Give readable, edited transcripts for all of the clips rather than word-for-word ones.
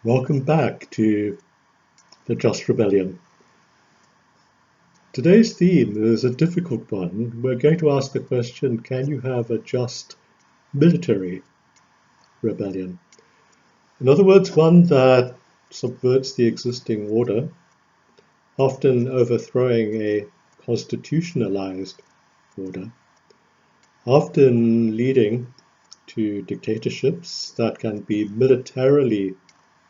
Welcome back to the Just Rebellion. Today's theme is a difficult one. We're going to ask the question, can you have a just military rebellion? In other words, one that subverts the existing order, often overthrowing a constitutionalized order, often leading to dictatorships that can be militarily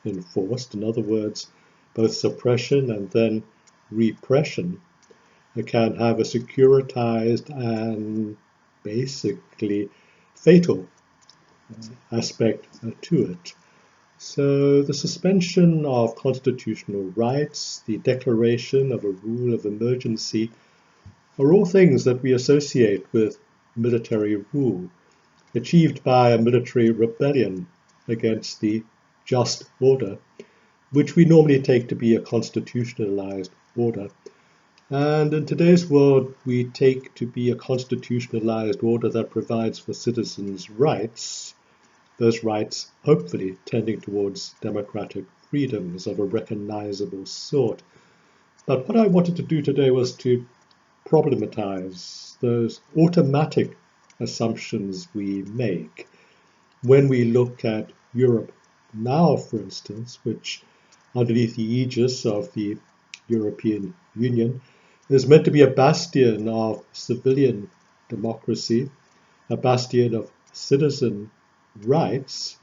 enforced. In other words, both suppression and then repression. It can have a securitized and basically fatal aspect to it. So the suspension of constitutional rights, the declaration of a rule of emergency, are all things that we associate with military rule, achieved by a military rebellion against the just order, which we normally take to be a constitutionalized order. And in today's world, we take to be a constitutionalized order that provides for citizens' rights, those rights hopefully tending towards democratic freedoms of a recognizable sort. But what I wanted to do today was to problematize those automatic assumptions we make when we look at Europe now, for instance, which underneath the aegis of the European Union is meant to be a bastion of civilian democracy, a bastion of citizen rights,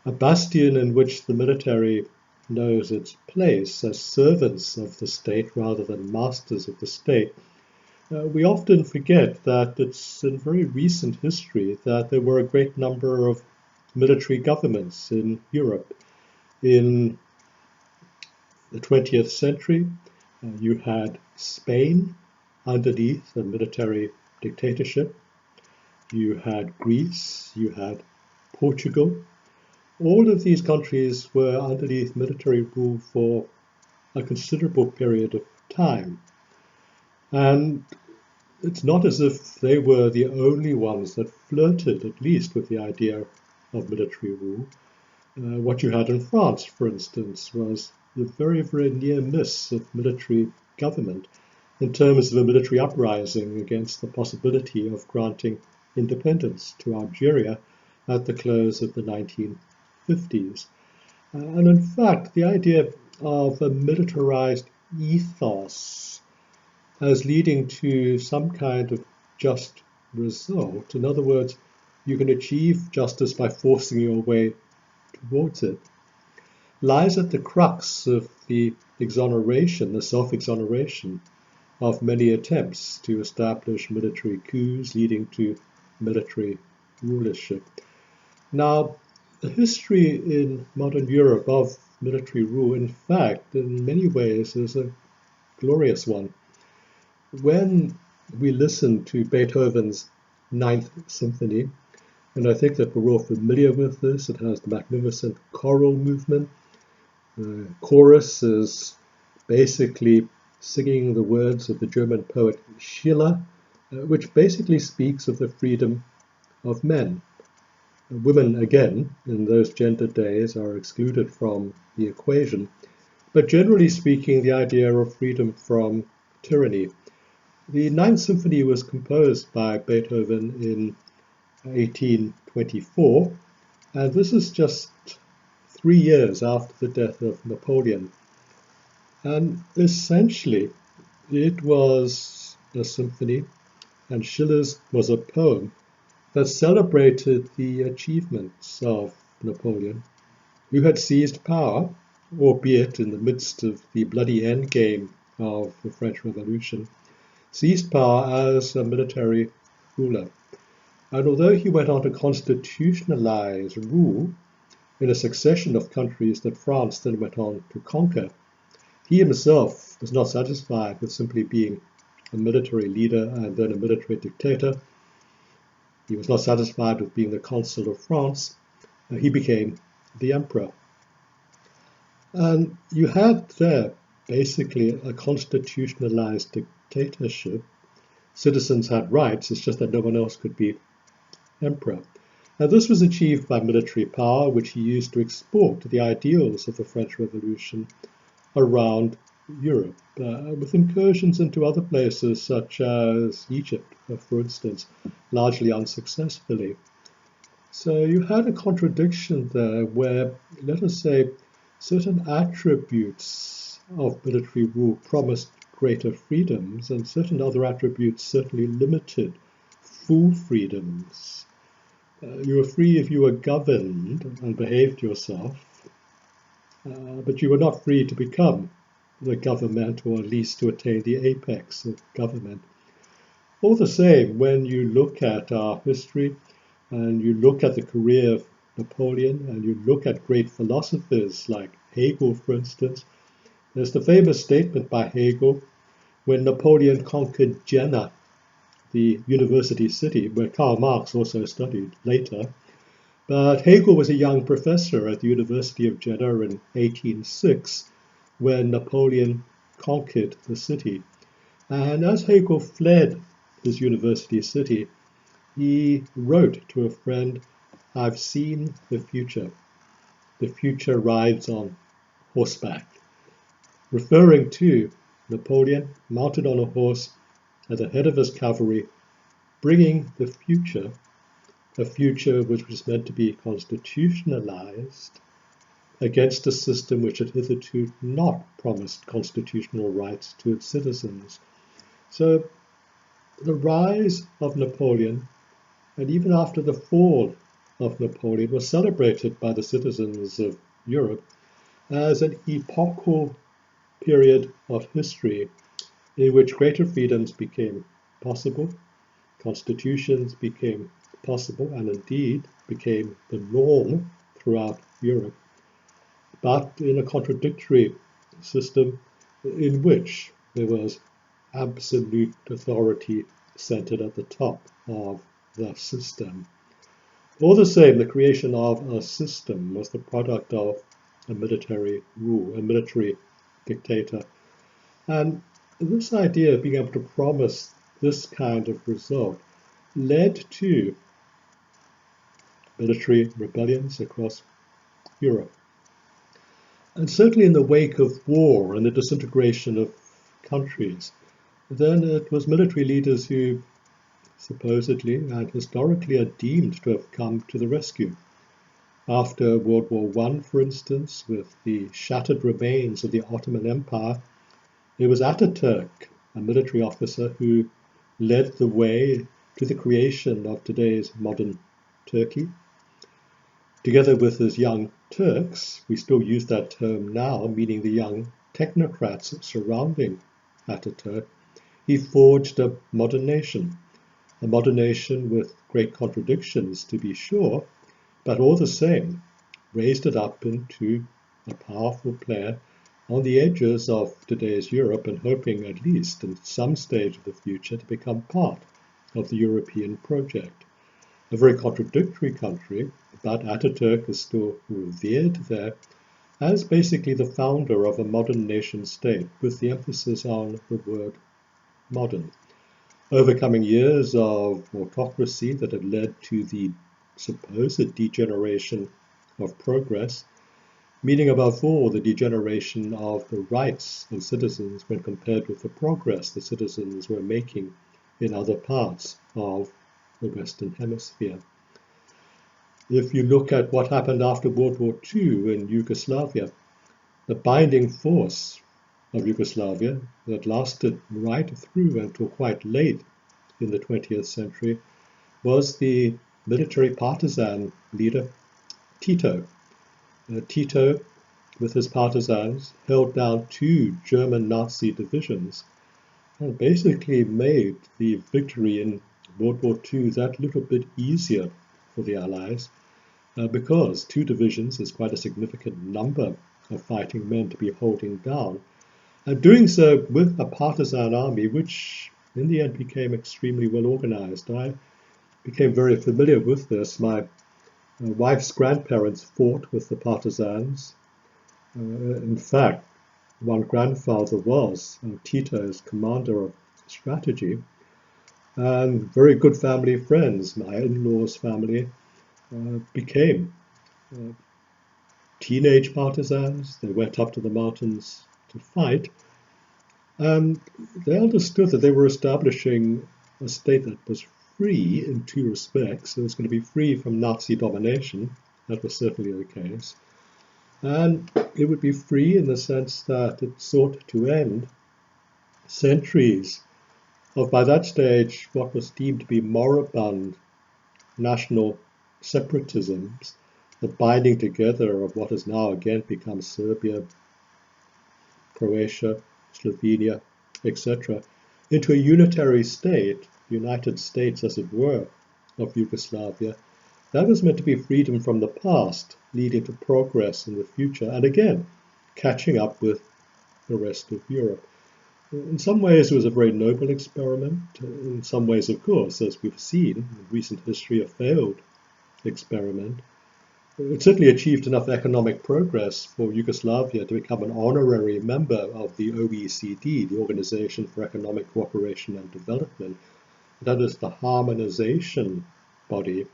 a bastion in which the military knows its place as servants of the state rather than masters of the state. We often forget that it's in very recent history that there were a great number of military governments in Europe. In the 20th century, you had Spain underneath a military dictatorship. You had Greece, you had Portugal. All of these countries were underneath military rule for a considerable period of time. And it's not as if they were the only ones that flirted, at least, with the idea of military rule. What you had in France, for instance, was the very, very near miss of military government in terms of a military uprising against the possibility of granting independence to Algeria at the close of the 1950s. And in fact, the idea of a militarized ethos as leading to some kind of just result, in other words, you can achieve justice by forcing your way towards it, lies at the crux of the exoneration, the self-exoneration of many attempts to establish military coups leading to military rulership. Now, the history in modern Europe of military rule, in fact, in many ways is a glorious one. When we listen to Beethoven's Ninth Symphony, and I think that we're all familiar with this, it has the magnificent choral movement. The chorus is basically singing the words of the German poet Schiller, which basically speaks of the freedom of men. Women, again, in those gender days, are excluded from the equation. But generally speaking, the idea of freedom from tyranny. The Ninth Symphony was composed by Beethoven in 1824, and this is just 3 years after the death of Napoleon. And essentially, it was a symphony, and Schiller's was a poem that celebrated the achievements of Napoleon, who had seized power, albeit in the midst of the bloody endgame of the French Revolution, seized power as a military ruler. And although he went on to constitutionalize rule in a succession of countries that France then went on to conquer, he himself was not satisfied with simply being a military leader and then a military dictator. He was not satisfied with being the consul of France. He became the emperor. And you had there basically a constitutionalized dictatorship. Citizens had rights, it's just that no one else could be emperor. And this was achieved by military power, which he used to export the ideals of the French Revolution around Europe, with incursions into other places such as Egypt, for instance, largely unsuccessfully. So you had a contradiction there where, let us say, certain attributes of military rule promised greater freedoms, and certain other attributes certainly limited full freedoms. You were free if you were governed and behaved yourself, but you were not free to become the government, or at least to attain the apex of government. All the same, when you look at our history and you look at the career of Napoleon and you look at great philosophers like Hegel, for instance, there's the famous statement by Hegel when Napoleon conquered Jena, the university city where Karl Marx also studied later. But Hegel was a young professor at the University of Jena in 1806 when Napoleon conquered the city. And as Hegel fled his university city, he wrote to a friend, "I've seen the future. The future rides on horseback," referring to Napoleon mounted on a horse at the head of his cavalry, bringing the future, a future which was meant to be constitutionalized, against a system which had hitherto not promised constitutional rights to its citizens. So the rise of Napoleon, and even after the fall of Napoleon, was celebrated by the citizens of Europe as an epochal period of history in which greater freedoms became possible, constitutions became possible, and indeed became the norm throughout Europe, but in a contradictory system in which there was absolute authority centered at the top of the system. All the same, the creation of a system was the product of a military rule, a military dictator. And this idea of being able to promise this kind of result led to military rebellions across Europe. And certainly in the wake of war and the disintegration of countries, then it was military leaders who supposedly and historically are deemed to have come to the rescue. After World War I, for instance, with the shattered remains of the Ottoman Empire, it was Ataturk, a military officer, who led the way to the creation of today's modern Turkey. Together with his young Turks, we still use that term now, meaning the young technocrats surrounding Ataturk, he forged a modern nation with great contradictions, to be sure, but all the same, raised it up into a powerful player on the edges of today's Europe, and hoping at least in some stage of the future to become part of the European project. A very contradictory country, but Ataturk is still revered there as basically the founder of a modern nation state, with the emphasis on the word modern, overcoming years of autocracy that had led to the supposed degeneration of progress, meaning above all the degeneration of the rights of citizens when compared with the progress the citizens were making in other parts of the Western Hemisphere. If you look at what happened after World War II in Yugoslavia, the binding force of Yugoslavia that lasted right through until quite late in the 20th century was the military partisan leader Tito. Tito, with his partisans, held down 2 German Nazi divisions and basically made the victory in World War II that little bit easier for the Allies, because 2 divisions is quite a significant number of fighting men to be holding down, and doing so with a partisan army which in the end became extremely well organized. I became very familiar with this. My wife's grandparents fought with the partisans. In fact, one grandfather was Tito's commander of strategy, and very good family friends, my in-laws' family, became uh, teenage partisans. They went up to the mountains to fight, and they understood that they were establishing a state that was free in two respects. It was going to be free from Nazi domination. That was certainly the case. And it would be free in the sense that it sought to end centuries of, by that stage, what was deemed to be moribund national separatisms, the binding together of what has now again become Serbia, Croatia, Slovenia, etc., into a unitary state, United States as it were, of Yugoslavia. That was meant to be freedom from the past, leading to progress in the future, and again, catching up with the rest of Europe. In some ways, it was a very noble experiment. In some ways, of course, as we've seen in recent history, a failed experiment. It certainly achieved enough economic progress for Yugoslavia to become an honorary member of the OECD, the Organization for Economic Cooperation and Development. That is the harmonization body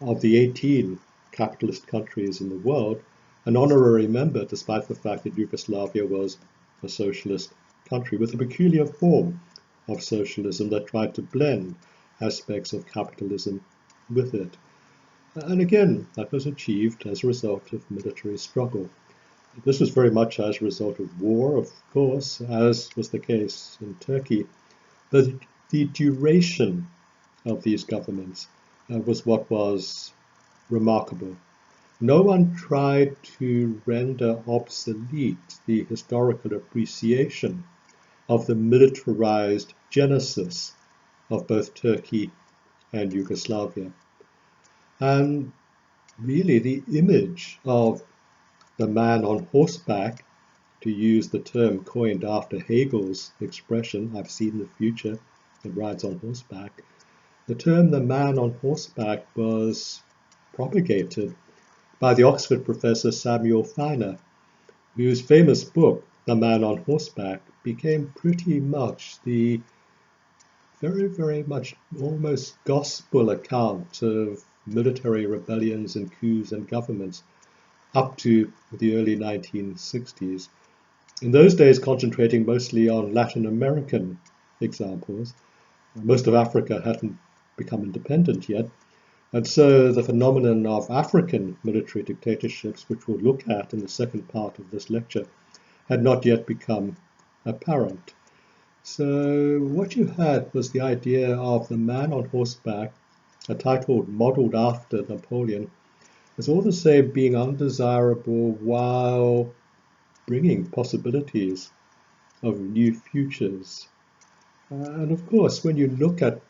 of the 18 capitalist countries in the world, an honorary member despite the fact that Yugoslavia was a socialist country with a peculiar form of socialism that tried to blend aspects of capitalism with it. And again, that was achieved as a result of military struggle. This was very much as a result of war, of course, as was the case in Turkey. But the duration of these governments was what was remarkable. No one tried to render obsolete the historical appreciation of the militarized genesis of both Turkey and Yugoslavia. And really, the image of the man on horseback, to use the term coined after Hegel's expression, I've seen the future, and rides on horseback. The term the man on horseback was propagated by the Oxford professor Samuel Feiner, whose famous book, The Man on Horseback, became pretty much the very, very much almost gospel account of military rebellions and coups and governments up to the early 1960s. In those days, concentrating mostly on Latin American examples. Most of Africa hadn't become independent yet, and so the phenomenon of African military dictatorships, which we'll look at in the second part of this lecture, had not yet become apparent. So what you had was the idea of the man on horseback, a title modeled after Napoleon, as all the same being undesirable while bringing possibilities of new futures. And of course, when you look at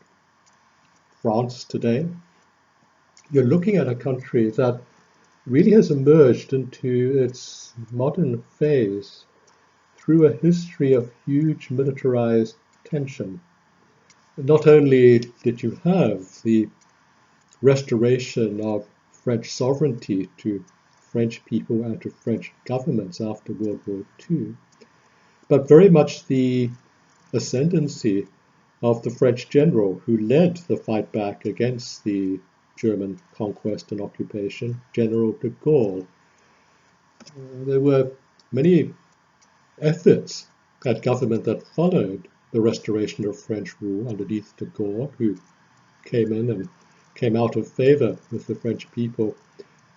France today, you're looking at a country that really has emerged into its modern phase through a history of huge militarized tension. Not only did you have the restoration of French sovereignty to French people and to French governments after World War II, but very much the ascendancy of the French general who led the fight back against the German conquest and occupation, General de Gaulle. There were many efforts at government that followed the restoration of French rule underneath de Gaulle, who came in and came out of favor with the French people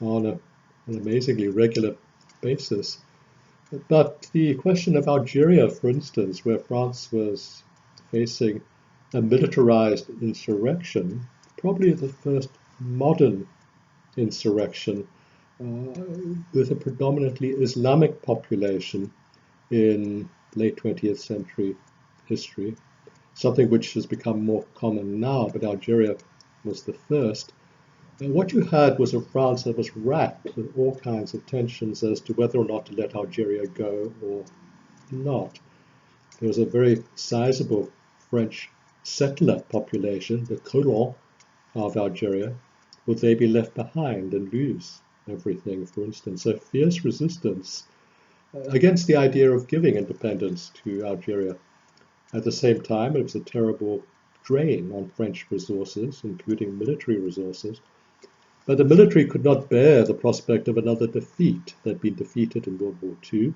on an amazingly regular basis. But the question of Algeria, for instance, where France was facing a militarized insurrection, probably the first modern insurrection with a predominantly Islamic population in late 20th century history, something which has become more common now, but Algeria was the first. And what you had was a France that was racked with all kinds of tensions as to whether or not to let Algeria go or not. There was a very sizable French settler population, the colons of Algeria. Would they be left behind and lose everything, for instance? So fierce resistance against the idea of giving independence to Algeria. At the same time, it was a terrible drain on French resources, including military resources. But the military could not bear the prospect of another defeat. They'd been defeated in World War II.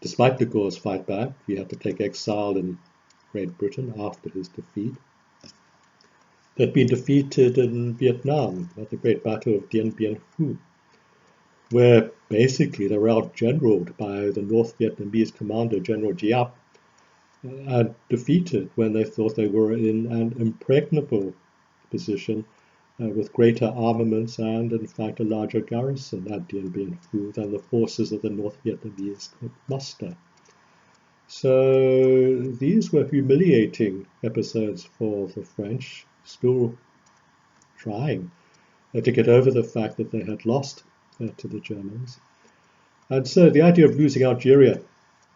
Despite de Gaulle's fight back, he had to take exile in Great Britain after his defeat. They'd been defeated in Vietnam at the Great Battle of Dien Bien Phu, where basically they were outgeneraled by the North Vietnamese commander, General Giap, and defeated when they thought they were in an impregnable position with greater armaments and, in fact, a larger garrison at Dien Bien Phu than the forces of the North Vietnamese could muster. So these were humiliating episodes for the French, still trying to get over the fact that they had lost to the Germans. And so the idea of losing Algeria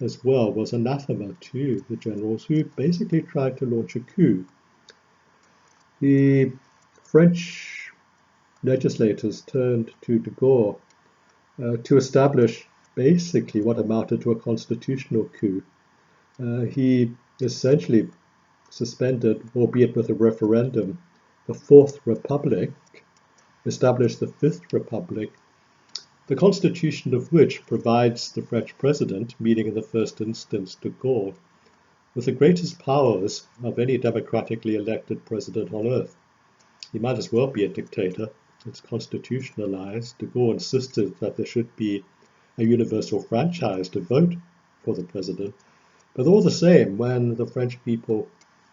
as well was anathema to the generals who basically tried to launch a coup. The French legislators turned to de Gaulle to establish basically what amounted to a constitutional coup. He essentially suspended, albeit with a referendum, the Fourth Republic, established the Fifth Republic, the constitution of which provides the French president, meaning in the first instance de Gaulle, with the greatest powers of any democratically elected president on earth. He might as well be a dictator. It's constitutionalized. De Gaulle insisted that there should be a universal franchise to vote for the president. But all the same, when the French people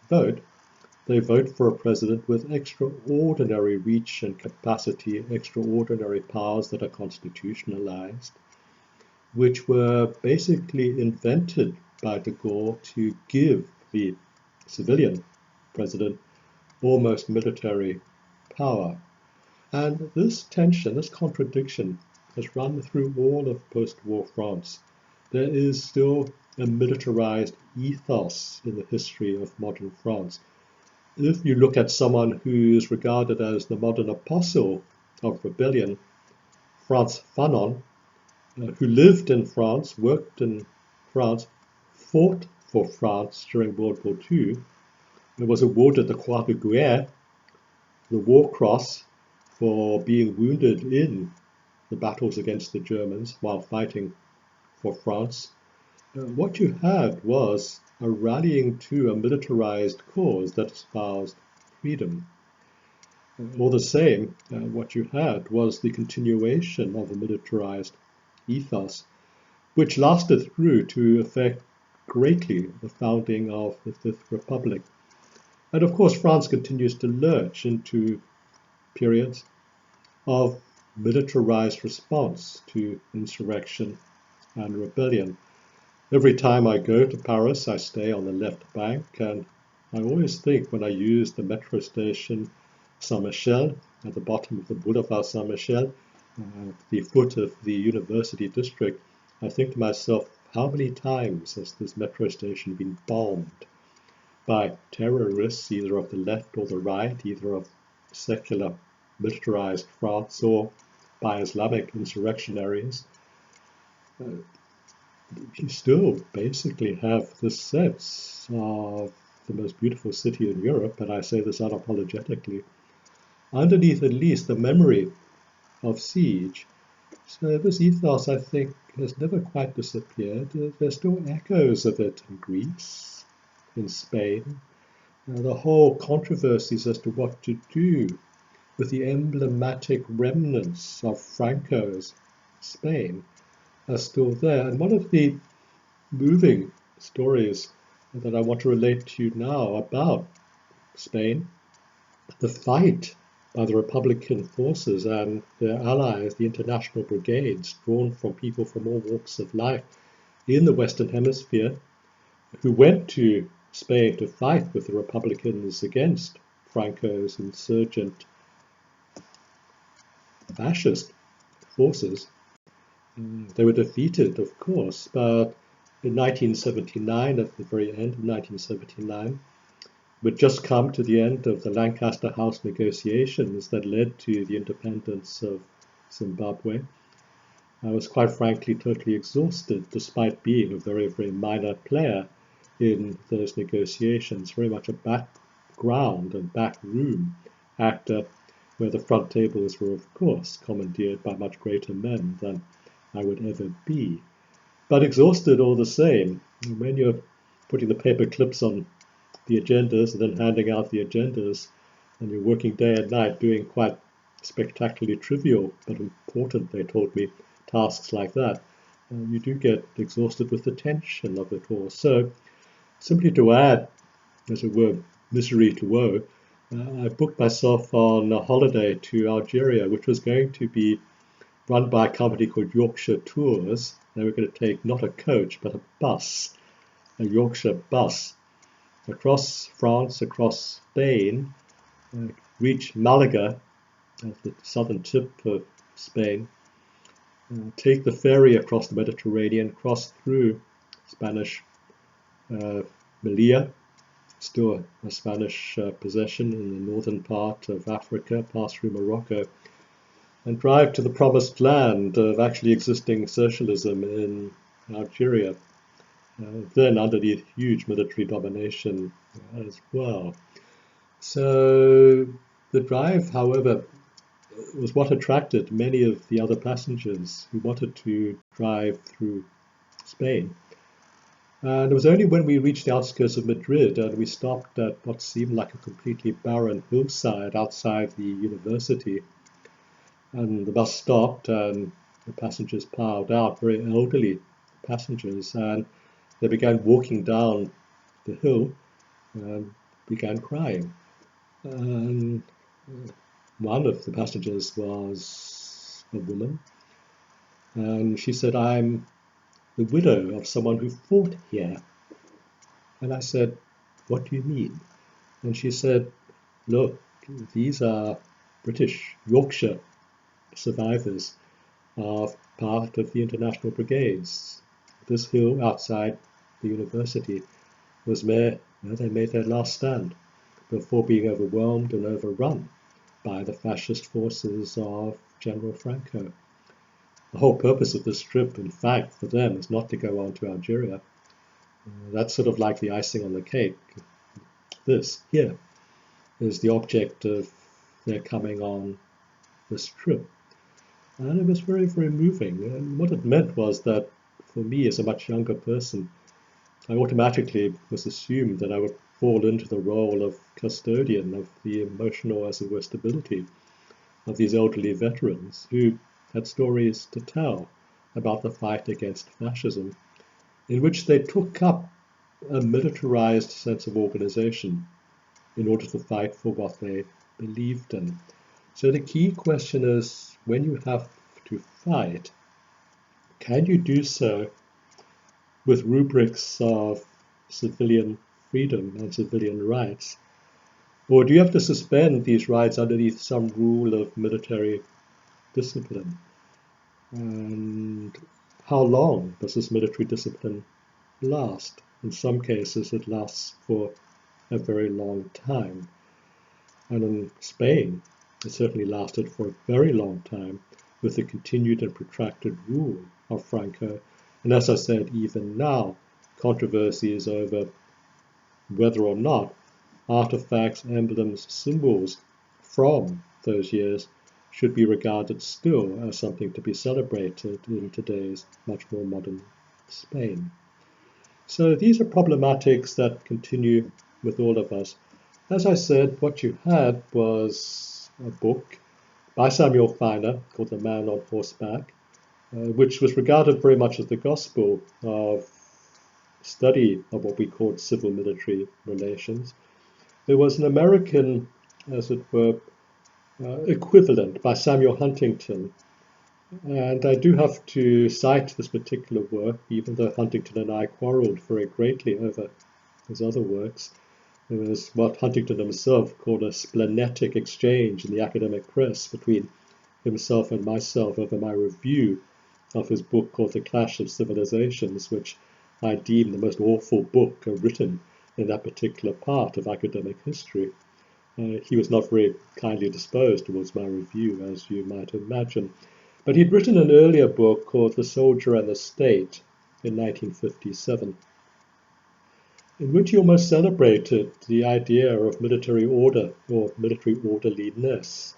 vote, they vote for a president with extraordinary reach and capacity, extraordinary powers that are constitutionalized, which were basically invented by de Gaulle to give the civilian president almost military power. And this tension, this contradiction, has run through all of post-war France. There is still a militarized ethos in the history of modern France. If you look at someone who is regarded as the modern apostle of rebellion, Frantz Fanon, who lived in France, worked in France, fought for France during World War II, and was awarded the Croix de Guerre, the War Cross, for being wounded in the battles against the Germans while fighting for France. What you had was a rallying to a militarized cause that espoused freedom. All the same, what you had was the continuation of a militarized ethos, which lasted through to affect greatly the founding of the Fifth Republic. And of course, France continues to lurch into periods of militarized response to insurrection and rebellion. Every time I go to Paris, I stay on the left bank, and I always think when I use the metro station Saint-Michel at the bottom of the Boulevard Saint-Michel, the foot of the University District, I think to myself, how many times has this metro station been bombed by terrorists, either of the left or the right, either of secular militarized France or by Islamic insurrectionaries? You still basically have this sense of the most beautiful city in Europe, and I say this unapologetically, underneath at least the memory of siege. So this ethos, I think, has never quite disappeared. There's still echoes of it in Greece, in Spain. The whole controversies as to what to do with the emblematic remnants of Franco's Spain are still there. And one of the moving stories that I want to relate to you now about Spain, the fight by the Republican forces and their allies, the international brigades, drawn from people from all walks of life in the Western Hemisphere, who went to Spain to fight with the Republicans against Franco's insurgent fascist forces. They were defeated, of course, but in 1979, at the very end of 1979, we'd just come to the end of the Lancaster House negotiations that led to the independence of Zimbabwe. I was quite frankly totally exhausted, despite being a very, very minor player in those negotiations, very much a background and backroom actor. where the front tables were, of course, commandeered by much greater men than I would ever be, but exhausted all the same. When you're putting the paper clips on the agendas and then handing out the agendas, and you're working day and night doing quite spectacularly trivial but important, they told me, tasks like that, you do get exhausted with the tension of it all. So, simply to add, as it were, misery to woe, I booked myself on a holiday to Algeria, which was going to be run by a company called Yorkshire Tours. They were going to take not a coach, but a bus, a Yorkshire bus, across France, across Spain, reach Malaga at the southern tip of Spain, take the ferry across the Mediterranean, cross through Spanish Melilla, still a Spanish possession in the northern part of Africa, pass through Morocco, and drive to the promised land of actually existing socialism in Algeria, then underneath huge military domination as well. So the drive, however, was what attracted many of the other passengers who wanted to drive through Spain. And it was only when we reached the outskirts of Madrid and we stopped at what seemed like a completely barren hillside outside the university, and the bus stopped and the passengers piled out, very elderly passengers, and they began walking down the hill and began crying. And one of the passengers was a woman, and she said, "I'm the widow of someone who fought here." And I said, "What do you mean?" And she said, "Look, these are British Yorkshire survivors of part of the international brigades. This hill outside the university was where they made their last stand before being overwhelmed and overrun by the fascist forces of General Franco. The whole purpose of this trip, in fact, for them is not to go on to Algeria. That's sort of like the icing on the cake. This here is the object of their coming on this trip." And it was very, very moving. And what it meant was that for me, as a much younger person, I automatically was assumed that I would fall into the role of custodian of the emotional, as it were, stability of these elderly veterans who had stories to tell about the fight against fascism, in which they took up a militarized sense of organization in order to fight for what they believed in. So the key question is, when you have to fight, can you do so with rubrics of civilian freedom and civilian rights? Or do you have to suspend these rights underneath some rule of military discipline? And how long does this military discipline last? In some cases, it lasts for a very long time. And in Spain, it certainly lasted for a very long time with the continued and protracted rule of Franco. And as I said, even now, controversy is over whether or not artifacts, emblems, symbols from those years should be regarded still as something to be celebrated in today's much more modern Spain. So these are problematics that continue with all of us. As I said, what you had was a book by Samuel Feiner called The Man on Horseback, which was regarded very much as the gospel of study of what we called civil-military relations. There was an American, as it were, equivalent by Samuel Huntington, and I do have to cite this particular work, even though Huntington and I quarreled very greatly over his other works. There was what Huntington himself called a splenetic exchange in the academic press between himself and myself over my review of his book called The Clash of Civilizations, which I deem the most awful book written in that particular part of academic history. He was not very kindly disposed towards my review, as you might imagine. But he'd written an earlier book called The Soldier and the State in 1957, in which he almost celebrated the idea of military order or military orderliness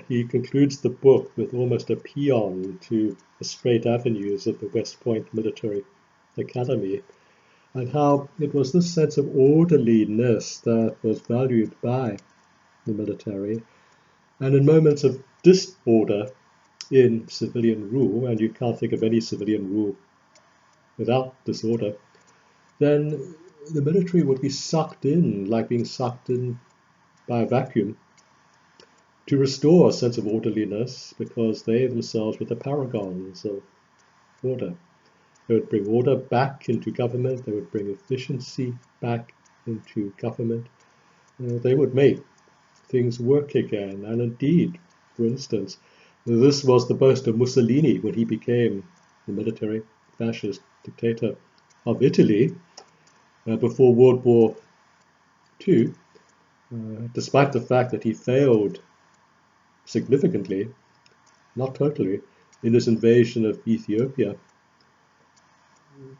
He concludes the book with almost a paean to the straight avenues of the West Point Military Academy, and how it was this sense of orderliness that was valued by the military. And in moments of disorder in civilian rule, and you can't think of any civilian rule without disorder, then the military would be sucked in, like being sucked in by a vacuum, to restore a sense of orderliness, because they themselves were the paragons of order. They would bring order back into government, they would bring efficiency back into government, they would make things work again. And indeed, for instance, this was the boast of Mussolini when he became the military fascist dictator of Italy before World War II, despite the fact that he failed significantly, not totally, in his invasion of Ethiopia.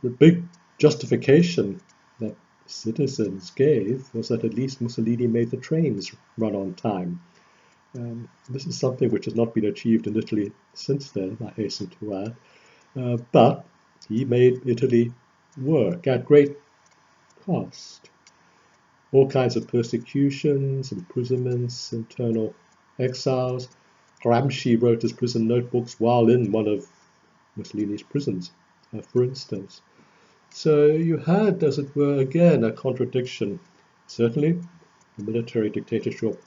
The big justification that citizens gave was that at least Mussolini made the trains run on time. This is something which has not been achieved in Italy since then, I hasten to add, but he made Italy work at great cost. All kinds of persecutions, imprisonments, internal exiles. Gramsci wrote his prison notebooks while in one of Mussolini's prisons, for instance. So you had, as it were, again, a contradiction. Certainly, the military dictatorship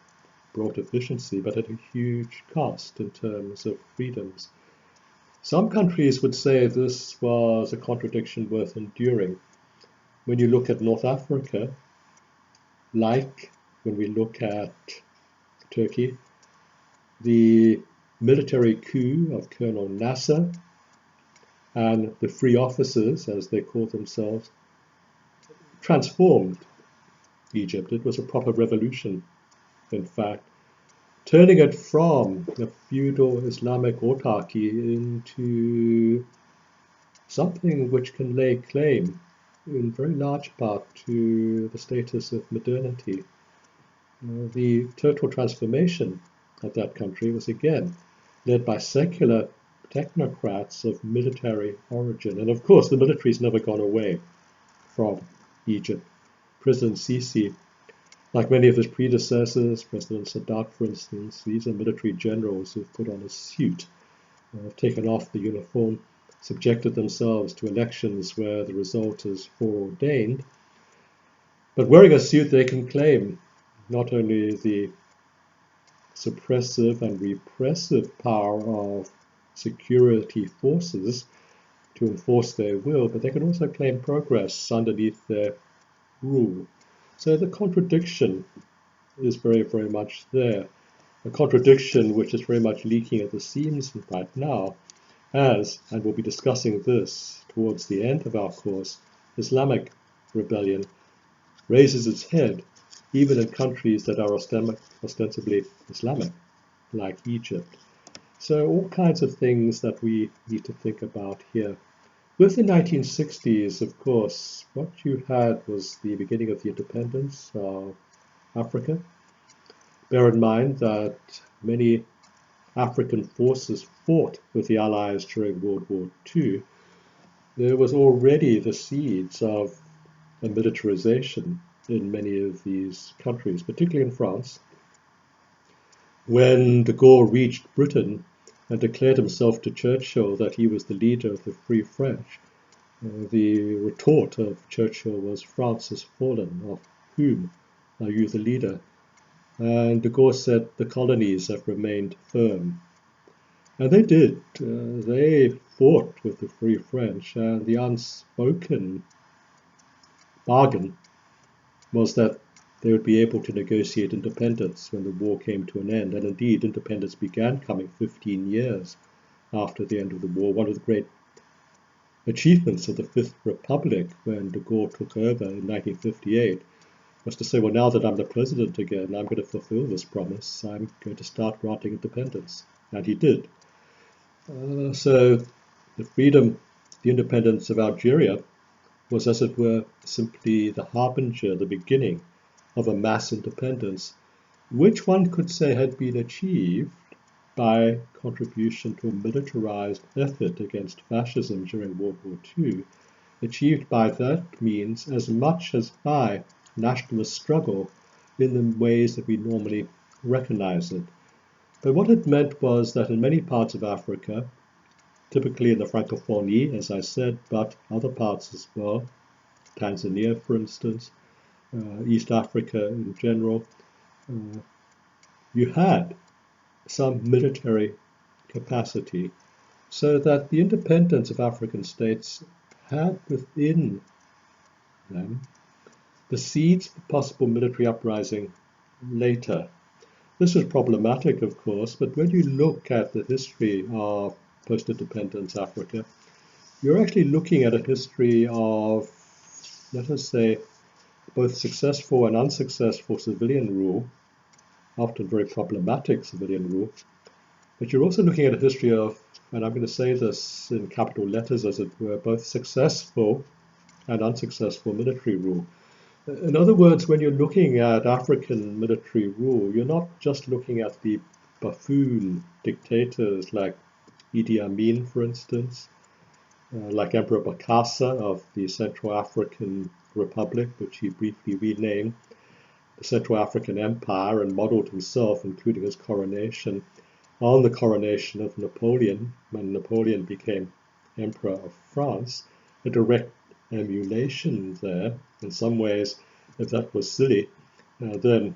brought efficiency, but at a huge cost in terms of freedoms. Some countries would say this was a contradiction worth enduring. When you look at North Africa, like when we look at Turkey, the military coup of Colonel Nasser and the free officers, as they call themselves, transformed Egypt. It was a proper revolution, in fact, turning it from a feudal Islamic autarky into something which can lay claim in very large part to the status of modernity. The total transformation of that country was again led by secular technocrats of military origin. And of course, the military's never gone away from Egypt. President Sisi, like many of his predecessors, President Sadat, for instance, these are military generals who've put on a suit, have taken off the uniform, subjected themselves to elections where the result is foreordained. But wearing a suit, they can claim not only the suppressive and repressive power of security forces to enforce their will, but they can also claim progress underneath their rule. So the contradiction is very, very much there. A contradiction which is very much leaking at the seams right now, as, and we'll be discussing this towards the end of our course, Islamic rebellion raises its head even in countries that are ostensibly Islamic, like Egypt. So all kinds of things that we need to think about here. With the 1960s, of course, what you had was the beginning of the independence of Africa. Bear in mind that many African forces fought with the Allies during World War II. There was already the seeds of a militarization in many of these countries, particularly in France. When de Gaulle reached Britain and declared himself to Churchill that he was the leader of the Free French, the retort of Churchill was, "France has fallen, of whom are you the leader?" And de Gaulle said, "The colonies have remained firm." And they did. They fought with the Free French, and the unspoken bargain was that they would be able to negotiate independence when the war came to an end. And indeed, independence began coming 15 years after the end of the war. One of the great achievements of the Fifth Republic when de Gaulle took over in 1958 was to say, well, now that I'm the president again, I'm going to fulfill this promise. I'm going to start granting independence. And he did. So the freedom, the independence of Algeria was, as it were, simply the harbinger, the beginning of a mass independence. which one could say had been achieved by contribution to a militarized effort against fascism during World War II, achieved by that means as much as by nationalist struggle in the ways that we normally recognize it. But what it meant was that in many parts of Africa, typically in the Francophonie, as I said, but other parts as well, Tanzania, for instance, East Africa in general, you had some military capacity, so that the independence of African states had within them the seeds of possible military uprising later. This was problematic, of course, but when you look at the history of post-independence Africa, you're actually looking at a history of, let us say, both successful and unsuccessful civilian rule, often very problematic civilian rule, but you're also looking at a history of, and I'm going to say this in capital letters as it were, both successful and unsuccessful military rule. In other words, when you're looking at African military rule, you're not just looking at the buffoon dictators like Idi Amin, for instance, like Emperor Bokassa of the Central African Republic, which he briefly renamed the Central African Empire and modeled himself, including his coronation, on the coronation of Napoleon, when Napoleon became Emperor of France, a direct emulation there. In some ways, if that was silly, then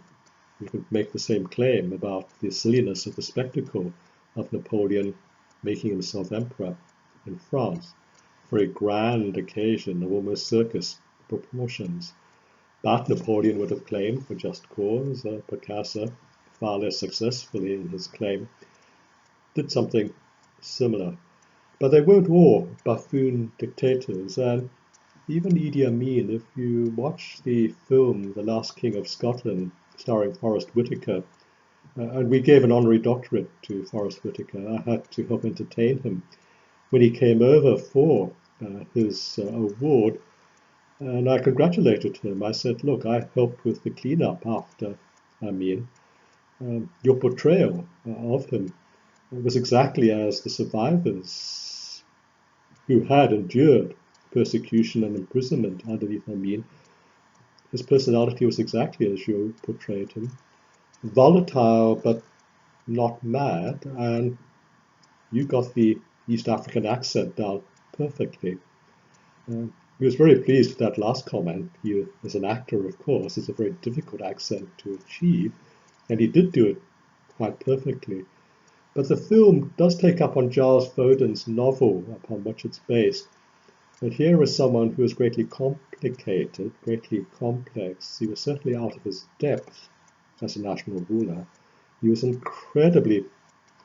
you could make the same claim about the silliness of the spectacle of Napoleon making himself emperor in France. Very grand occasion of almost circus proportions. But Napoleon would have claimed, for just cause, Bokassa, far less successfully in his claim, did something similar. But they weren't all buffoon dictators, and even Idi Amin, if you watch the film The Last King of Scotland, starring Forrest Whitaker, and we gave an honorary doctorate to Forrest Whitaker. I had to help entertain him when he came over for his award, and I congratulated him. I said, look, I helped with the cleanup after Amin. Your portrayal of him was exactly as the survivors who had endured persecution and imprisonment underneath Amin. His personality was exactly as you portrayed him. Volatile, but not mad, and you got the East African accent down perfectly. He was very pleased with that last comment. He, as an actor, of course, is a very difficult accent to achieve, and he did do it quite perfectly. But the film does take up on Giles Foden's novel upon which it's based. But here is someone who is greatly complicated, greatly complex. He was certainly out of his depth as a national ruler. He was incredibly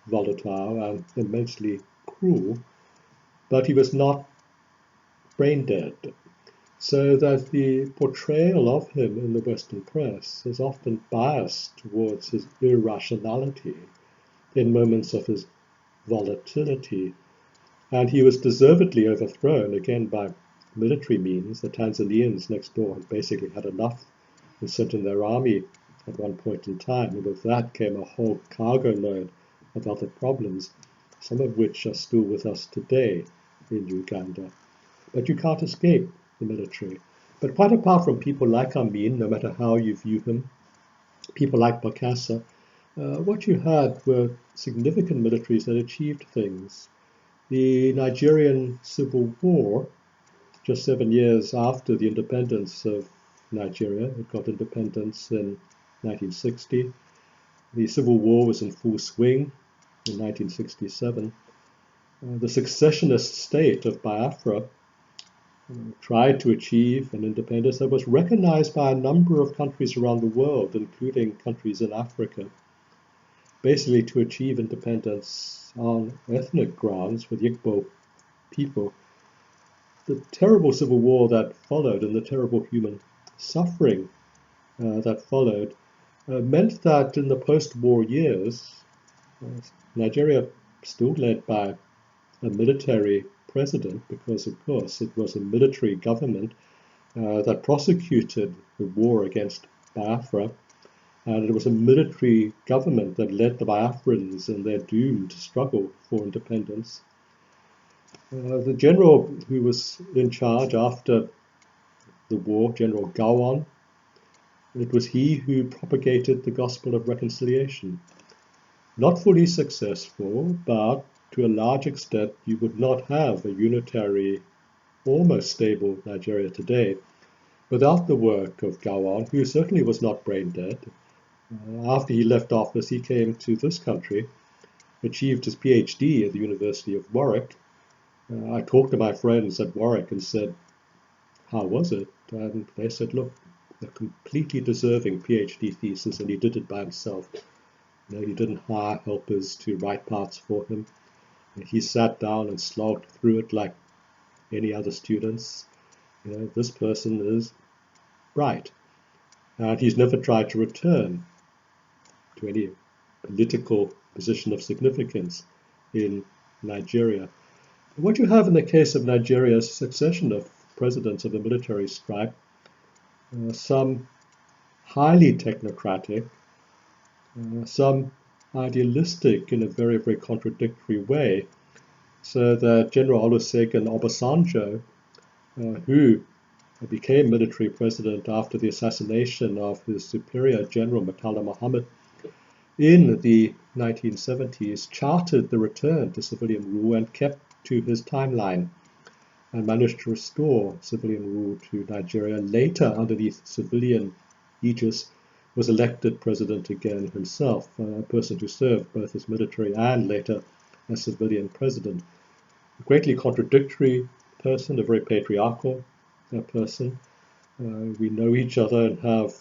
volatile and immensely cruel, but he was not brain dead. So that the portrayal of him in the Western press is often biased towards his irrationality in moments of his volatility. And he was deservedly overthrown, again by military means. The Tanzanians next door had basically had enough and sent in their army at one point in time. And with that came a whole cargo load of other problems, some of which are still with us today in Uganda. But you can't escape the military. But quite apart from people like Amin, no matter how you view him, people like Bokassa, what you had were significant militaries that achieved things. The Nigerian Civil War, just 7 years after the independence of Nigeria, it got independence in 1960. The Civil War was in full swing in 1967. The secessionist state of Biafra tried to achieve an independence that was recognized by a number of countries around the world, including countries in Africa, basically to achieve independence on ethnic grounds for the Igbo people. The terrible civil war that followed and the terrible human suffering that followed meant that in the post-war years, Nigeria, still led by a military president, because of course it was a military government that prosecuted the war against Biafra, And it was a military government that led the Biafrans in their doomed struggle for independence. The general who was in charge after the war, General Gowon, it was he who propagated the gospel of reconciliation. Not fully successful, but to a large extent you would not have a unitary, almost stable Nigeria today without the work of Gowon, who certainly was not brain dead. After he left office, he came to this country, achieved his PhD at the University of Warwick. I talked to my friends at Warwick and said, how was it? And they said, look, a completely deserving PhD thesis, and he did it by himself. He didn't hire helpers to write parts for him. He sat down and slogged through it like any other students. This person is bright. And he's never tried to return to any political position of significance in Nigeria. What you have in the case of Nigeria is a succession of presidents of the military stripe, some highly technocratic, some idealistic in a very, very contradictory way. So that General Olusegun Obasanjo, who became military president after the assassination of his superior General Murtala Muhammad in the 1970s, charted the return to civilian rule and kept to his timeline and managed to restore civilian rule to Nigeria. Later, underneath civilian aegis, was elected president again himself, a person who served both as military and later as civilian president. A greatly contradictory person, a very patriarchal person. We know each other and have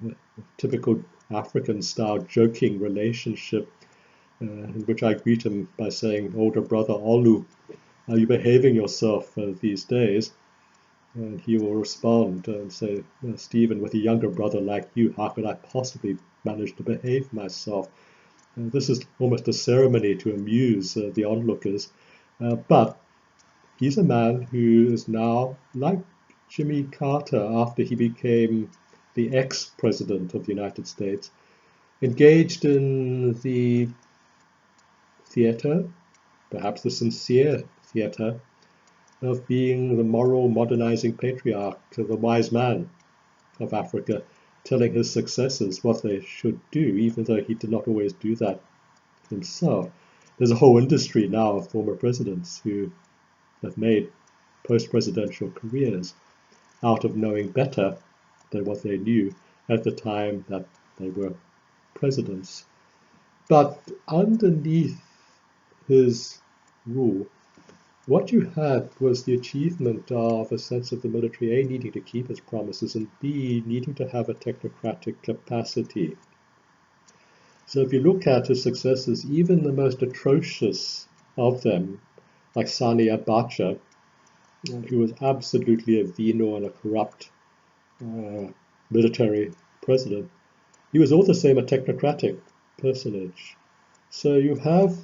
a typical African-style joking relationship in which I greet him by saying, older brother Olu, are you behaving yourself these days? And he will respond and say, Stephen, with a younger brother like you, how could I possibly manage to behave myself? This is almost a ceremony to amuse the onlookers. But he's a man who is now, like Jimmy Carter after he became the ex-president of the United States, engaged in the theater, perhaps the sincere theater, of being the moral modernizing patriarch, the wise man of Africa, telling his successors what they should do, even though he did not always do that himself. There's a whole industry now of former presidents who have made post-presidential careers out of knowing better than what they knew at the time that they were presidents. But underneath his rule, what you had was the achievement of a sense of the military, A, needing to keep its promises, and B, needing to have a technocratic capacity. So if you look at his successors, even the most atrocious of them, like Sani Abacha, who was absolutely a venal and a corrupt military president, he was all the same a technocratic personage. So you have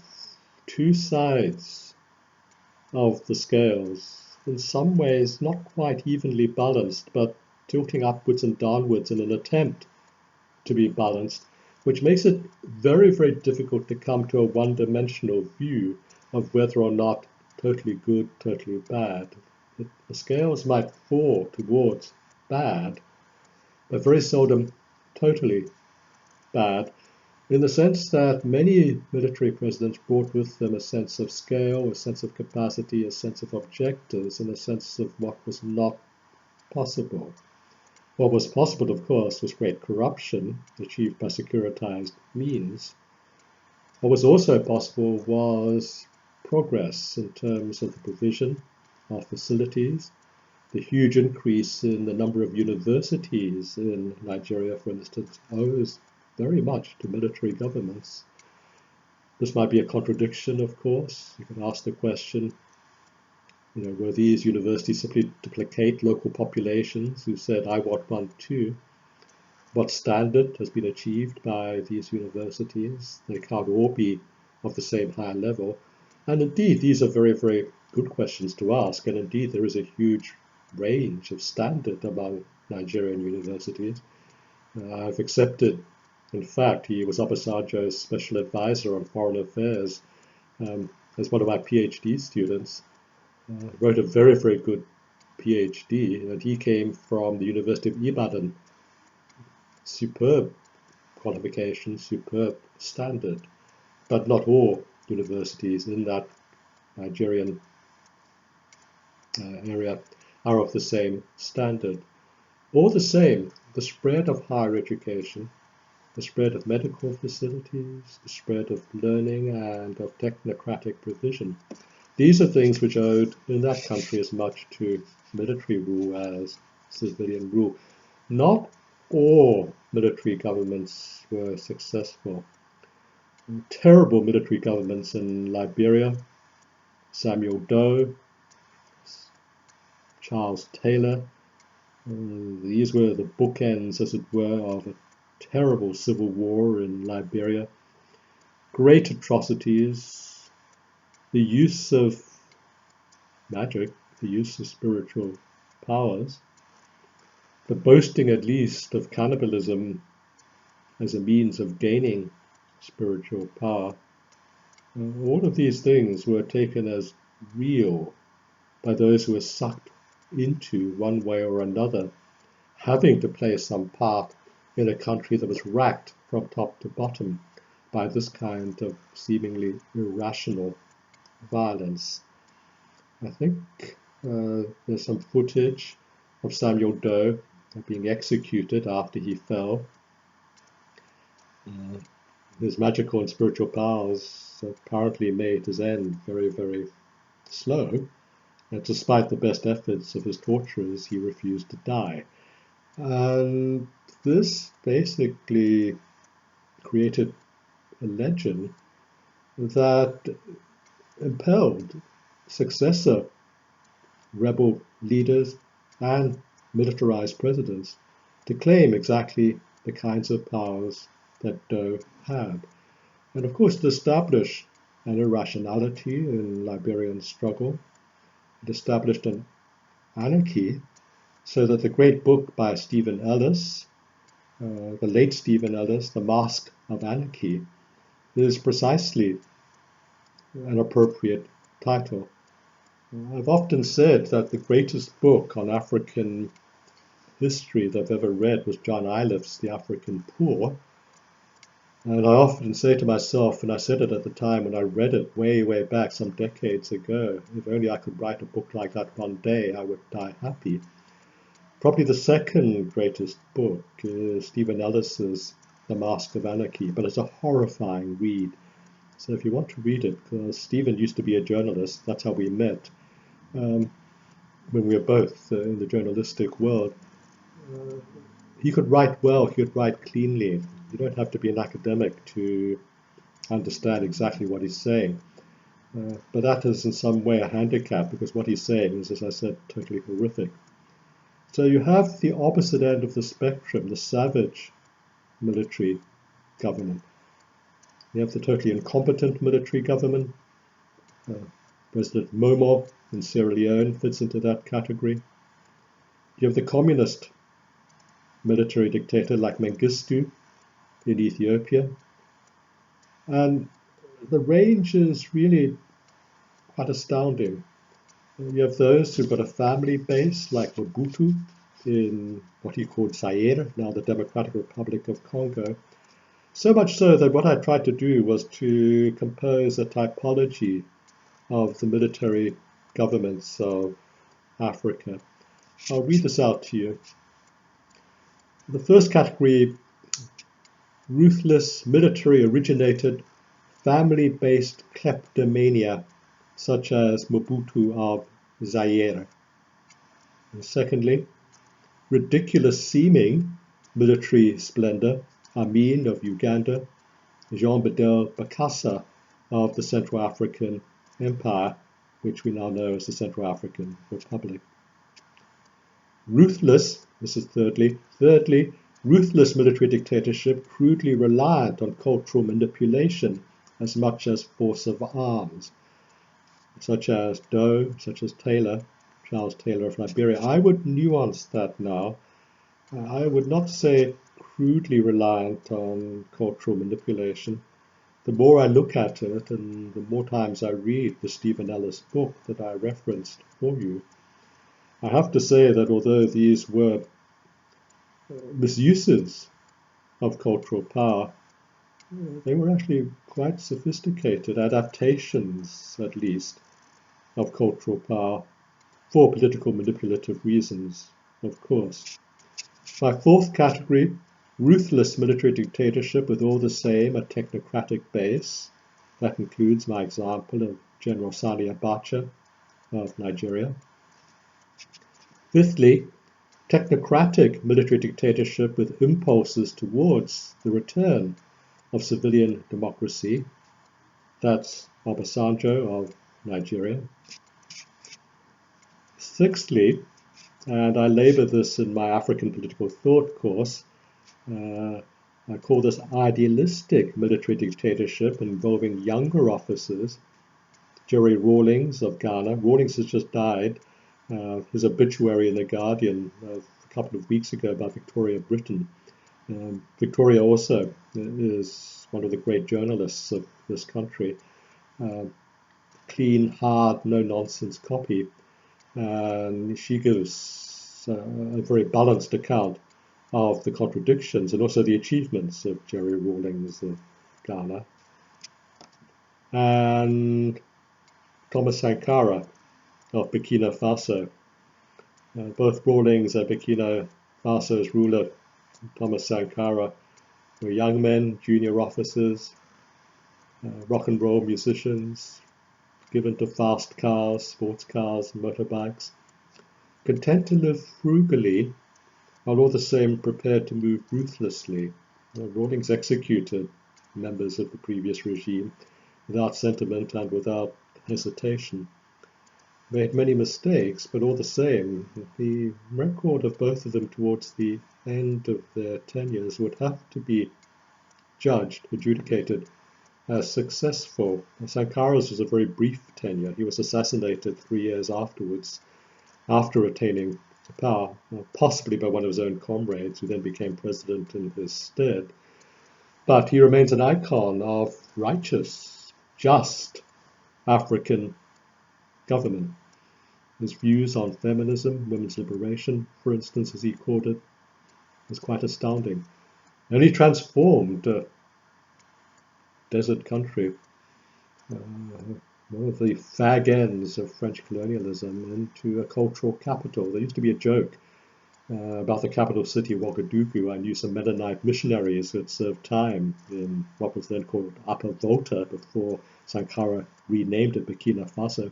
two sides of the scales, in some ways not quite evenly balanced, but tilting upwards and downwards in an attempt to be balanced, which makes it very, very difficult to come to a one-dimensional view of whether or not totally good, totally bad. The scales might fall towards bad, but very seldom totally bad, in the sense that many military presidents brought with them a sense of scale, a sense of capacity, a sense of objectives, and a sense of what was not possible. What was possible, of course, was great corruption achieved by securitized means. What was also possible was progress in terms of the provision of facilities, the huge increase in the number of universities in Nigeria, for instance, owes very much to military governments. This might be a contradiction, of course. You can ask the question, were these universities simply to placate local populations who said, I want one too? What standard has been achieved by these universities? They can't all be of the same high level. And indeed, these are very, very good questions to ask. And indeed, there is a huge range of standard among Nigerian universities. I've accepted In fact, he was Obasanjo's special advisor on foreign affairs as one of my PhD students. Wrote a very, very good PhD, and he came from the University of Ibadan. Superb qualification, superb standard, but not all universities in that Nigerian area are of the same standard. All the same, the spread of higher education, the spread of medical facilities, the spread of learning and of technocratic provision, these are things which are owed in that country as much to military rule as civilian rule. Not all military governments were successful. Terrible military governments in Liberia, Samuel Doe, Charles Taylor. These were the bookends, as it were, of a terrible civil war in Liberia. Great atrocities, the use of magic, the use of spiritual powers, the boasting at least of cannibalism as a means of gaining spiritual power. All of these things were taken as real by those who were sucked into, one way or another, having to play some part in a country that was racked from top to bottom by this kind of seemingly irrational violence. I think there's some footage of Samuel Doe being executed after he fell. His magical and spiritual powers apparently made his end very, very slow. And despite the best efforts of his torturers, he refused to die. And this basically created a legend that impelled successor rebel leaders and militarized presidents to claim exactly the kinds of powers that Doe had. And of course, to establish an irrationality in Liberian struggle, it established an anarchy, so that the great book by Stephen Ellis, the late Stephen Ellis, The Mask of Anarchy, is precisely an appropriate title. I've often said that the greatest book on African history that I've ever read was John Iliff's The African Poor. And I often say to myself, and I said it at the time when I read it way, way back some decades ago, if only I could write a book like that one day, I would die happy. Probably the second greatest book is Stephen Ellis's The Mask of Anarchy, but it's a horrifying read. So if you want to read it, because Stephen used to be a journalist, that's how we met, when we were both in the journalistic world. He could write well, he could write cleanly. You don't have to be an academic to understand exactly what he's saying. But that is in some way a handicap, because what he's saying is, as I said, totally horrific. So you have the opposite end of the spectrum, the savage military government. You have the totally incompetent military government. President Momo in Sierra Leone fits into that category. You have the communist military dictator like Mengistu in Ethiopia. And the range is really quite astounding. You have those who've got a family base like Mobutu in what he called Zaire, now the Democratic Republic of Congo. So much so that what I tried to do was to compose a typology of the military governments of Africa. I'll read this out to you. The first category, ruthless, military-originated, family-based kleptomania, such as Mobutu of Zaire. And secondly, ridiculous-seeming military splendor, Amin of Uganda, Jean Bedel Bokassa of the Central African Empire, which we now know as the Central African Republic. Ruthless, this is thirdly, ruthless military dictatorship crudely reliant on cultural manipulation as much as force of arms, such as Doe, such as Taylor, Charles Taylor of Liberia. I would nuance that now. I would not say crudely reliant on cultural manipulation. The more I look at it and the more times I read the Stephen Ellis book that I referenced for you, I have to say that although these were misuses of cultural power, they were actually quite sophisticated adaptations, at least, of cultural power for political manipulative reasons, of course. My fourth category, ruthless military dictatorship with all the same a technocratic base. That includes my example of General Sani Abacha of Nigeria. Fifthly, technocratic military dictatorship with impulses towards the return of civilian democracy. That's Obasanjo of Nigeria. Sixthly, and I labor this in my African political thought course, I call this idealistic military dictatorship involving younger officers. Jerry Rawlings of Ghana. Rawlings has just died. His obituary in The Guardian a couple of weeks ago by Victoria Britton. Victoria also is one of the great journalists of this country. Clean, hard, no-nonsense copy. And she gives a very balanced account of the contradictions and also the achievements of Jerry Rawlings of Ghana. And Thomas Sankara of Burkina Faso. Both Rawlings and Burkina Faso's ruler, Thomas Sankara, were young men, junior officers, rock and roll musicians, given to fast cars, sports cars, and motorbikes, content to live frugally, while all the same prepared to move ruthlessly. Rawlings executed members of the previous regime without sentiment and without hesitation. Made many mistakes, but all the same, the record of both of them towards the end of their tenures would have to be judged, adjudicated as successful. Sankara's was a very brief tenure. He was assassinated 3 years afterwards, after attaining power, possibly by one of his own comrades, who then became president in his stead. But he remains an icon of righteous, just African government. His views on feminism, women's liberation, for instance, as he called it, was quite astounding. And he transformed a desert country, one of the fag ends of French colonialism, into a cultural capital. There used to be a joke about the capital city, Ouagadougou. I knew some Mennonite missionaries who had served time in what was then called Upper Volta before Sankara renamed it Burkina Faso.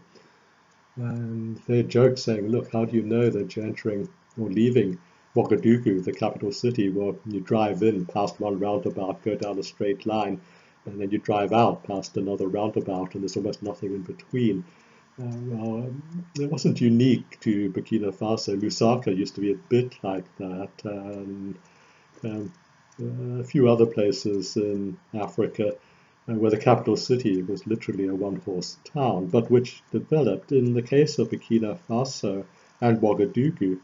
And they joked saying, look, how do you know that you're entering or leaving Ouagadougou, the capital city? Well, you drive in past one roundabout, go down a straight line, and then you drive out past another roundabout, and there's almost nothing in between. Well, it wasn't unique to Burkina Faso. Lusaka used to be a bit like that, and a few other places in Africa where the capital city was literally a one-horse town, but which developed. In the case of Burkina Faso and Ouagadougou,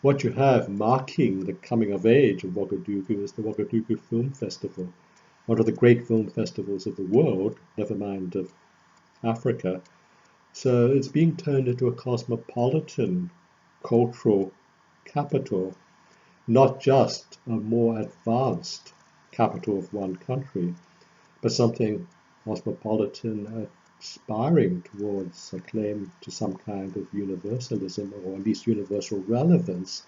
what you have marking the coming of age of Ouagadougou is the Ouagadougou Film Festival, one of the great film festivals of the world, never mind of Africa. So it's being turned into a cosmopolitan cultural capital, not just a more advanced capital of one country, but something cosmopolitan, aspiring towards a claim to some kind of universalism, or at least universal relevance,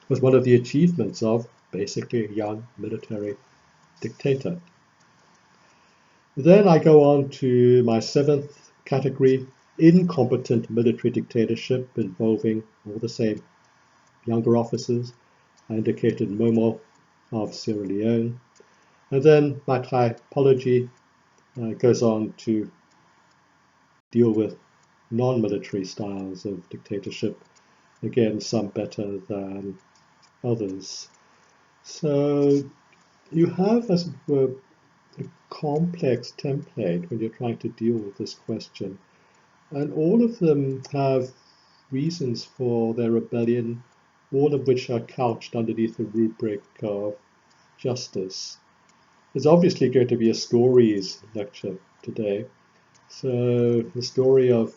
was one of the achievements of basically a young military dictator. Then I go on to my seventh category, incompetent military dictatorship involving all the same younger officers. I indicated Momo of Sierra Leone. And then my typology goes on to deal with non-military styles of dictatorship, again, some better than others. So you have, as it were, a complex template when you're trying to deal with this question. And all of them have reasons for their rebellion, all of which are couched underneath the rubric of justice. There's obviously going to be a stories lecture today. So the story of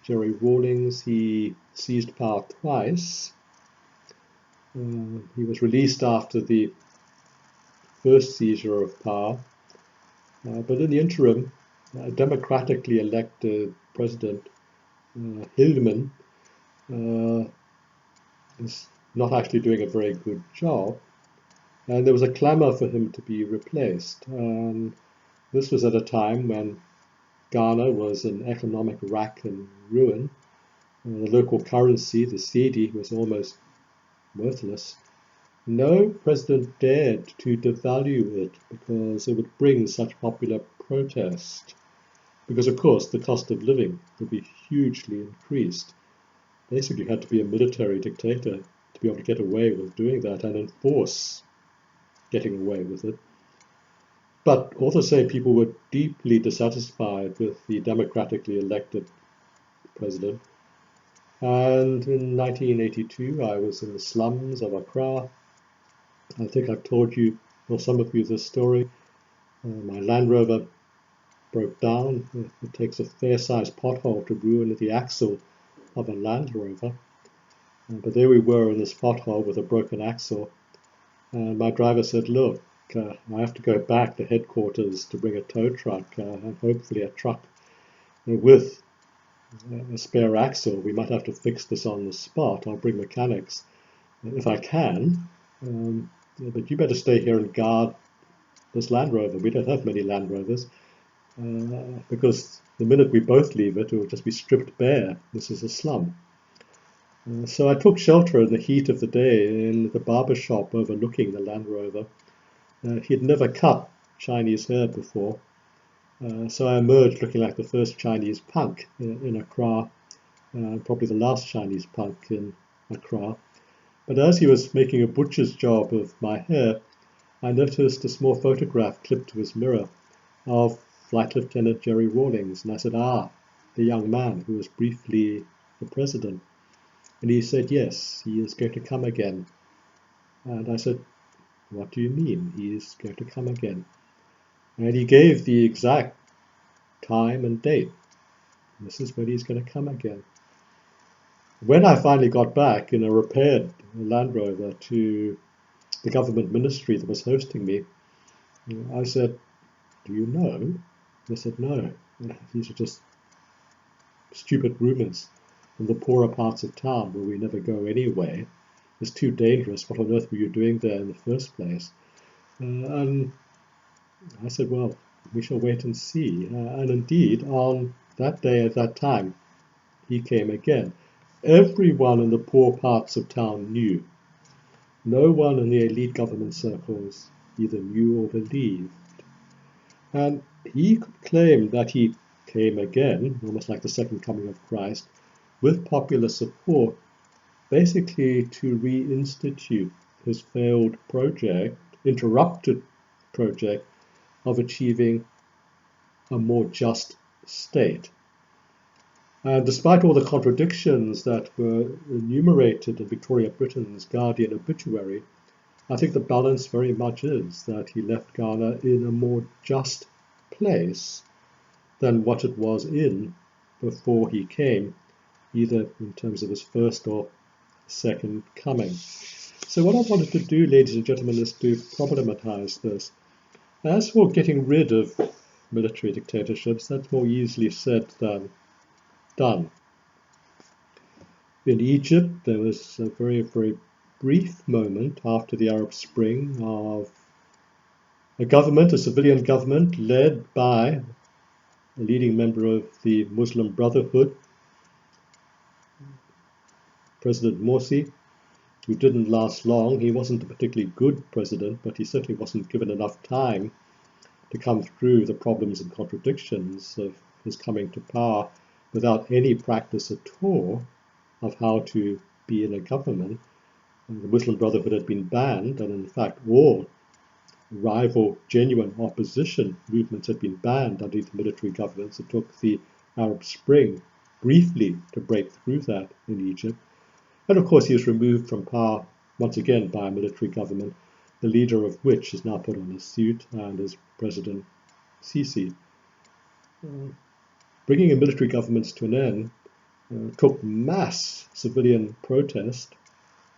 Jerry Rawlings, he seized power twice. He was released after the first seizure of power, but in the interim, a democratically elected president, Hildeman, is not actually doing a very good job, and there was a clamour for him to be replaced. This was at a time when Ghana was in economic rack and ruin. The local currency, the cedi, was almost worthless. No president dared to devalue it because it would bring such popular protest. Because, of course, the cost of living would be hugely increased. Basically, you had to be a military dictator to be able to get away with doing that and enforce getting away with it. But all the same, people were deeply dissatisfied with the democratically elected president. And in 1982, I was in the slums of Accra. I think I've told you, or some of you, this story. My Land Rover broke down. It takes a fair-sized pothole to ruin the axle of a Land Rover. But there we were in this pothole with a broken axle. And my driver said, look, I have to go back to headquarters to bring a tow truck and hopefully a truck with a spare axle. We might have to fix this on the spot. I'll bring mechanics if I can. But you better stay here and guard this Land Rover. We don't have many Land Rovers because the minute we both leave it, it will just be stripped bare. This is a slum. So I took shelter in the heat of the day in the barber shop overlooking the Land Rover. He'd never cut Chinese hair before, so I emerged looking like the first Chinese punk in Accra, probably the last Chinese punk in Accra. But as he was making a butcher's job of my hair, I noticed a small photograph clipped to his mirror of Flight Lieutenant Jerry Rawlings, and I said, the young man who was briefly the president. And he said, yes, he is going to come again. And I said, what do you mean he is going to come again? And he gave the exact time and date. This is when he's going to come again. When I finally got back in a repaired Land Rover to the government ministry that was hosting me, I said, do you know? They said, no. These are just stupid rumours from the poorer parts of town where we never go anyway. It's too dangerous. What on earth were you doing there in the first place? And I said, well, we shall wait and see. And indeed, on that day at that time, he came again. Everyone in the poor parts of town knew. No one in the elite government circles either knew or believed. And he could claim that he came again, almost like the second coming of Christ, with popular support, basically to reinstitute his failed project, interrupted project, of achieving a more just state. And despite all the contradictions that were enumerated in Victoria Britain's Guardian obituary, I think the balance very much is that he left Ghana in a more just place than what it was in before he came, either in terms of his first or second coming. So what I wanted to do, ladies and gentlemen, is to problematize this. As for getting rid of military dictatorships, that's more easily said than done. In Egypt, there was a very, very brief moment after the Arab Spring of a government, a civilian government, led by a leading member of the Muslim Brotherhood, President Morsi, who didn't last long. He wasn't a particularly good president, but he certainly wasn't given enough time to come through the problems and contradictions of his coming to power without any practice at all of how to be in a government. And the Muslim Brotherhood had been banned, and in fact all rival genuine opposition movements had been banned under the military governments. It took the Arab Spring briefly to break through that in Egypt. And of course he was removed from power once again by a military government the leader of which is now put on a suit and is President Sisi. Bringing in military governments to an end took mass civilian protest,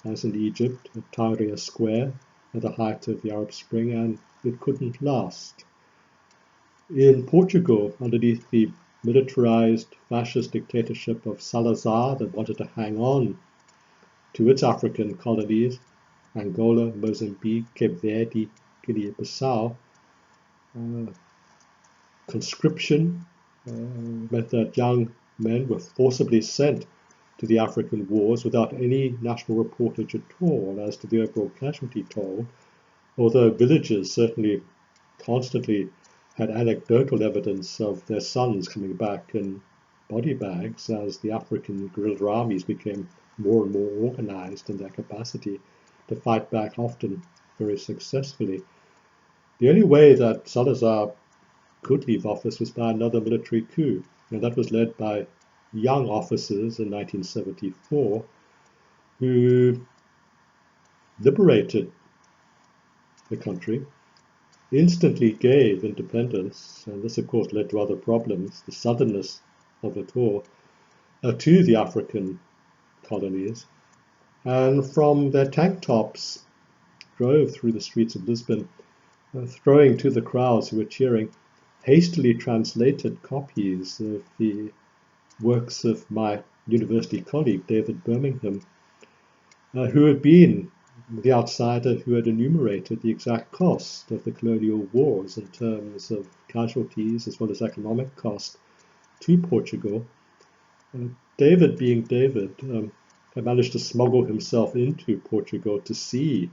as in Egypt, at Tahrir Square, at the height of the Arab Spring, and it couldn't last. In Portugal, underneath the militarized fascist dictatorship of Salazar that wanted to hang on to its African colonies, Angola, Mozambique, Cape Verde, Guinea-Bissau, conscription meant that young men were forcibly sent to the African wars without any national reportage at all as to the overall casualty toll, although villagers certainly constantly had anecdotal evidence of their sons coming back in body bags as the African guerrilla armies became more and more organized in their capacity to fight back, often very successfully. The only way that Salazar could leave office was by another military coup, and that was led by young officers in 1974 who liberated the country, instantly gave independence, and this of course led to other problems, the southernness of it all, to the African colonies, and from their tank tops drove through the streets of Lisbon, throwing to the crowds who were cheering hastily translated copies of the works of my university colleague David Birmingham, who had been the outsider who had enumerated the exact cost of the colonial wars in terms of casualties as well as economic cost to Portugal. David, being David, had managed to smuggle himself into Portugal to see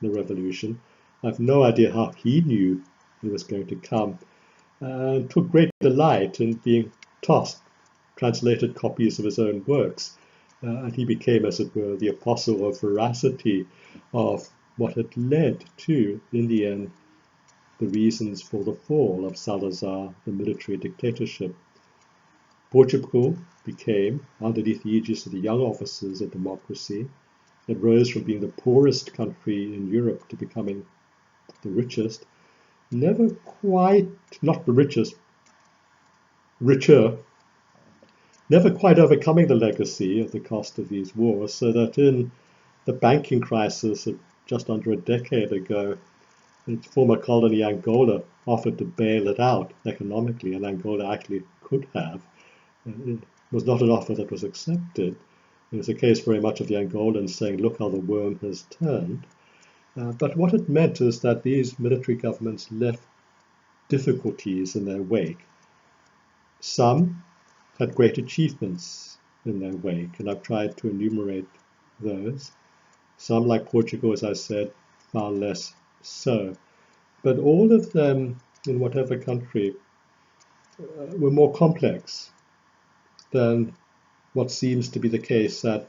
the revolution. I have no idea how he knew it was going to come, and took great delight in being tossed translated copies of his own works. And he became, as it were, the apostle of veracity of what had led to, in the end, the reasons for the fall of Salazar, the military dictatorship. Portugal became, underneath the aegis of the young officers, a democracy. It rose from being the poorest country in Europe to becoming the richest. Never quite, not the richest, richer, never quite overcoming the legacy of the cost of these wars, so that in the banking crisis of just under a decade ago, its former colony Angola offered to bail it out economically, and Angola actually could have. It was not an offer that was accepted. It was a case very much of the Angolans saying, look how the worm has turned. But what it meant is that these military governments left difficulties in their wake. Some had great achievements in their wake, and I've tried to enumerate those. Some, like Portugal, as I said, far less so. But all of them, in whatever country, were more complex than what seems to be the case at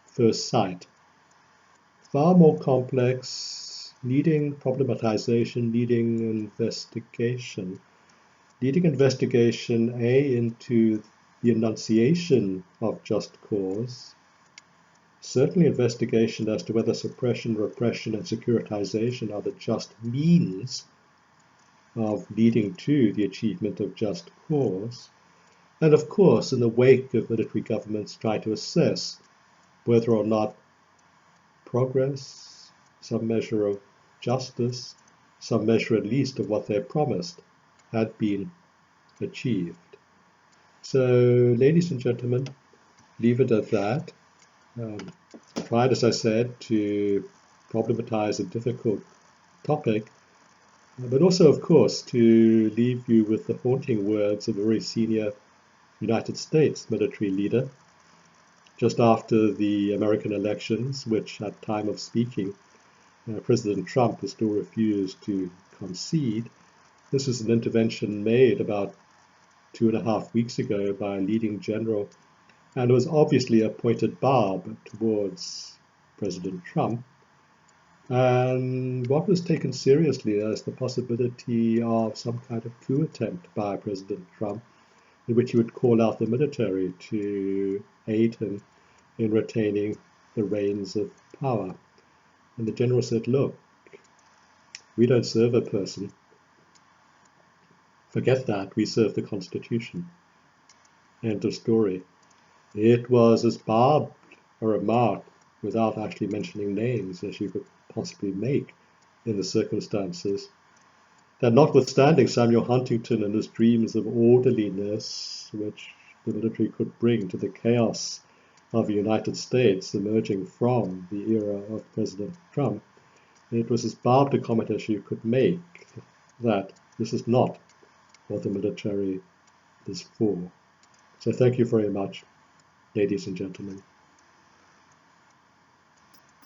first sight. Far more complex, needing problematization, needing investigation. Needing investigation, A, into the enunciation of just cause, certainly investigation as to whether suppression, repression, and securitization are the just means of leading to the achievement of just cause, and of course, in the wake of military governments, try to assess whether or not progress, some measure of justice, some measure at least of what they promised, had been achieved. So, ladies and gentlemen, leave it at that. Tried, as I said, to problematize a difficult topic, but also, of course, to leave you with the haunting words of a very senior United States military leader just after the American elections, which at time of speaking, President Trump has still refused to concede. This was an intervention made about 2.5 weeks ago by a leading general, and was obviously a pointed barb towards President Trump, and what was taken seriously as the possibility of some kind of coup attempt by President Trump, in which he would call out the military to aid him in retaining the reins of power. And the general said, look, We don't serve a person. Forget that. We serve the Constitution. End of story. It was as barbed a remark without actually mentioning names as you could possibly make in the circumstances, that notwithstanding Samuel Huntington and his dreams of orderliness, which the military could bring to the chaos of the United States emerging from the era of President Trump, it was as barbed a comment as you could make that this is not what the military is for. So thank you very much, ladies and gentlemen.